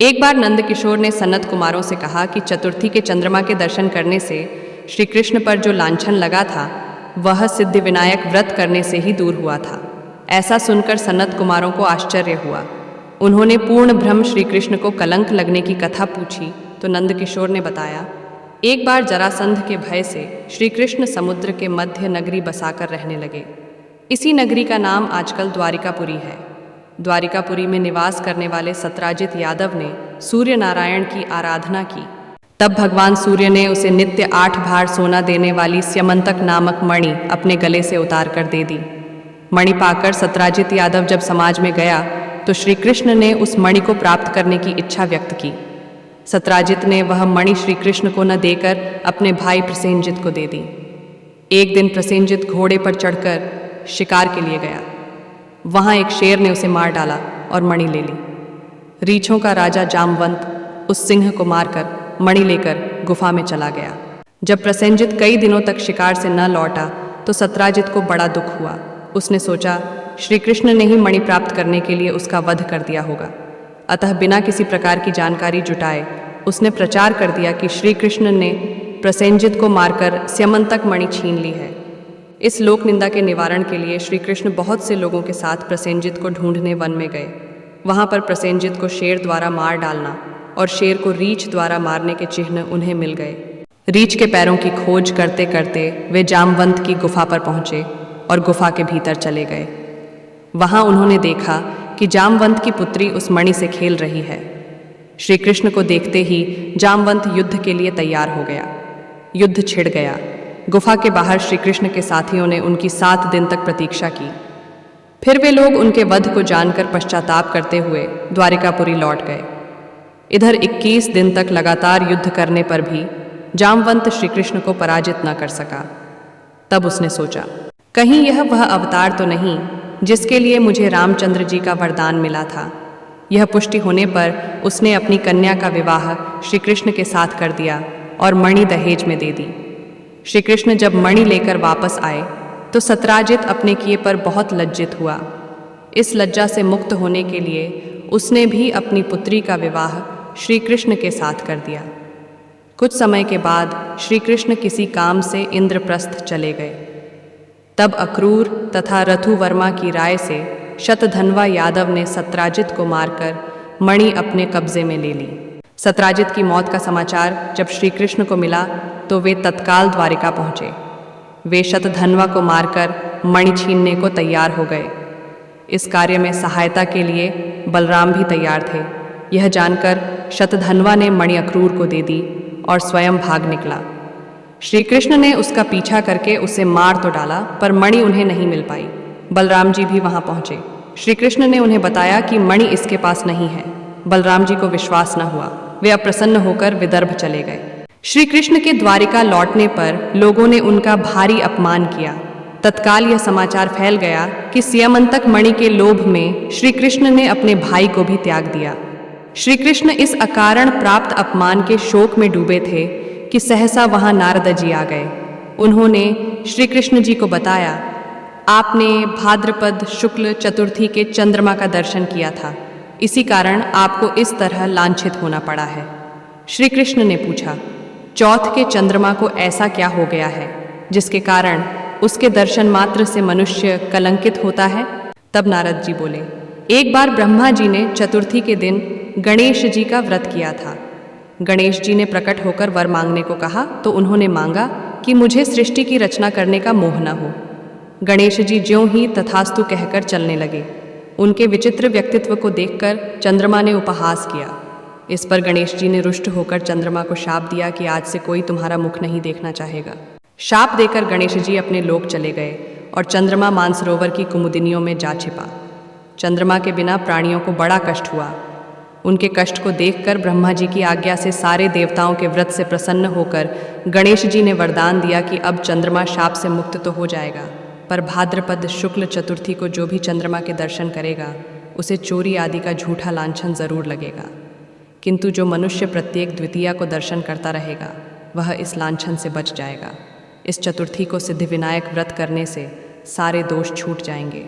एक बार नंद किशोर ने सनत कुमारों से कहा कि चतुर्थी के चंद्रमा के दर्शन करने से श्री कृष्ण पर जो लांछन लगा था वह सिद्धि विनायक व्रत करने से ही दूर हुआ था। ऐसा सुनकर सनत कुमारों को आश्चर्य हुआ। उन्होंने पूर्ण ब्रह्म श्री कृष्ण को कलंक लगने की कथा पूछी तो नंद किशोर ने बताया, एक बार जरासंध के भय से श्री कृष्ण समुद्र के मध्य नगरी बसाकर रहने लगे। इसी नगरी का नाम आजकल द्वारिकापुरी है। द्वारिकापुरी में निवास करने वाले सत्राजित यादव ने सूर्य नारायण की आराधना की। तब भगवान सूर्य ने उसे नित्य 8 भार सोना देने वाली स्यमंतक नामक मणि अपने गले से उतार कर दे दी। मणि पाकर सत्राजित यादव जब समाज में गया तो श्री कृष्ण ने उस मणि को प्राप्त करने की इच्छा व्यक्त की। सत्राजित ने वह मणि श्री कृष्ण को न देकर अपने भाई प्रसेनजित को दे दी। एक दिन प्रसेनजित घोड़े पर चढ़कर शिकार के लिए गया। वहां एक शेर ने उसे मार डाला और मणि ले ली। रीछों का राजा जामवंत उस सिंह को मारकर मणि लेकर गुफा में चला गया। जब प्रसेनजित कई दिनों तक शिकार से न लौटा तो सत्राजित को बड़ा दुख हुआ। उसने सोचा श्री कृष्ण ने ही मणि प्राप्त करने के लिए उसका वध कर दिया होगा। अतः बिना किसी प्रकार की जानकारी जुटाए उसने प्रचार कर दिया कि श्री कृष्ण ने प्रसेनजित को मारकर स्यमंतक मणि छीन ली है। इस लोक निंदा के निवारण के लिए श्री कृष्ण बहुत से लोगों के साथ प्रसेनजित को ढूंढने वन में गए। वहां पर प्रसेनजित को शेर द्वारा मार डालना और शेर को रीछ द्वारा मारने के चिन्ह उन्हें मिल गए। रीछ के पैरों की खोज करते करते वे जामवंत की गुफा पर पहुंचे और गुफा के भीतर चले गए। वहां उन्होंने देखा कि जामवंत की पुत्री उस मणि से खेल रही है। श्री कृष्ण को देखते ही जामवंत युद्ध के लिए तैयार हो गया। युद्ध छिड़ गया। गुफा के बाहर श्री कृष्ण के साथियों ने उनकी 7 दिन तक प्रतीक्षा की। फिर वे लोग उनके वध को जानकर पश्चाताप करते हुए द्वारिकापुरी लौट गए। इधर 21 दिन तक लगातार युद्ध करने पर भी जामवंत श्री कृष्ण को पराजित न कर सका। तब उसने सोचा, कहीं यह वह अवतार तो नहीं जिसके लिए मुझे रामचंद्र जी का वरदान मिला था। यह पुष्टि होने पर उसने अपनी कन्या का विवाह श्री कृष्ण के साथ कर दिया और मणि दहेज में दे दी। श्री कृष्ण जब मणि लेकर वापस आए तो सत्राजित अपने किए पर बहुत लज्जित हुआ। इस लज्जा से मुक्त होने के लिए उसने भी अपनी पुत्री का विवाह श्री कृष्ण के साथ कर दिया। कुछ समय के बाद श्री कृष्ण किसी काम से इंद्रप्रस्थ चले गए। तब अक्रूर तथा रथुवर्मा की राय से शतधन्वा यादव ने सत्राजित को मारकर मणि अपने कब्जे में ले ली। सत्राजित की मौत का समाचार जब श्री कृष्ण को मिला तो वे तत्काल द्वारिका पहुँचे। वे शतधन्वा को मारकर मणि छीनने को तैयार हो गए। इस कार्य में सहायता के लिए बलराम भी तैयार थे। यह जानकर शतधन्वा ने मणि अक्रूर को दे दी और स्वयं भाग निकला। श्री कृष्ण ने उसका पीछा करके उसे मार तो डाला पर मणि उन्हें नहीं मिल पाई। बलराम जी भी वहां पहुंचे। श्री कृष्ण ने उन्हें बताया कि मणि इसके पास नहीं है। बलराम जी को विश्वास न हुआ। वे अप्रसन्न होकर विदर्भ चले गए। श्री कृष्ण के द्वारिका लौटने पर लोगों ने उनका भारी अपमान किया। तत्काल यह समाचार फैल गया कि स्यमंतक मणि के लोभ में श्री कृष्ण ने अपने भाई को भी त्याग दिया। श्री कृष्ण इस अकारण प्राप्त अपमान के शोक में डूबे थे कि सहसा वहां नारद जी आ गए। उन्होंने श्री कृष्ण जी को बताया, आपने भाद्रपद शुक्ल चतुर्थी के चंद्रमा का दर्शन किया था, इसी कारण आपको इस तरह लांछित होना पड़ा है। श्री कृष्ण ने पूछा, चौथ के चंद्रमा को ऐसा क्या हो गया है जिसके कारण उसके दर्शन मात्र से मनुष्य कलंकित होता है? तब नारद जी बोले, एक बार ब्रह्मा जी ने चतुर्थी के दिन गणेश जी का व्रत किया था। गणेश जी ने प्रकट होकर वर मांगने को कहा तो उन्होंने मांगा कि मुझे सृष्टि की रचना करने का मोह न हो। गणेश जी ज्यों ही तथास्तु कहकर चलने लगे। उनके विचित्र व्यक्तित्व को देखकर चंद्रमा ने उपहास किया। इस पर गणेश जी ने रुष्ट होकर चंद्रमा को शाप दिया कि आज से कोई तुम्हारा मुख नहीं देखना चाहेगा। शाप देकर गणेश जी अपने लोक चले गए और चंद्रमा मानसरोवर की कुमुदिनियों में जा छिपा। चंद्रमा के बिना प्राणियों को बड़ा कष्ट हुआ। उनके कष्ट को देखकर ब्रह्मा जी की आज्ञा से सारे देवताओं के व्रत से प्रसन्न होकर गणेश जी ने वरदान दिया कि अब चंद्रमा शाप से मुक्त तो हो जाएगा, पर भाद्रपद शुक्ल चतुर्थी को जो भी चंद्रमा के दर्शन करेगा उसे चोरी आदि का झूठा लांछन जरूर लगेगा। किंतु जो मनुष्य प्रत्येक द्वितीया को दर्शन करता रहेगा वह इस लांछन से बच जाएगा। इस चतुर्थी को सिद्धि विनायक व्रत करने से सारे दोष छूट जाएंगे।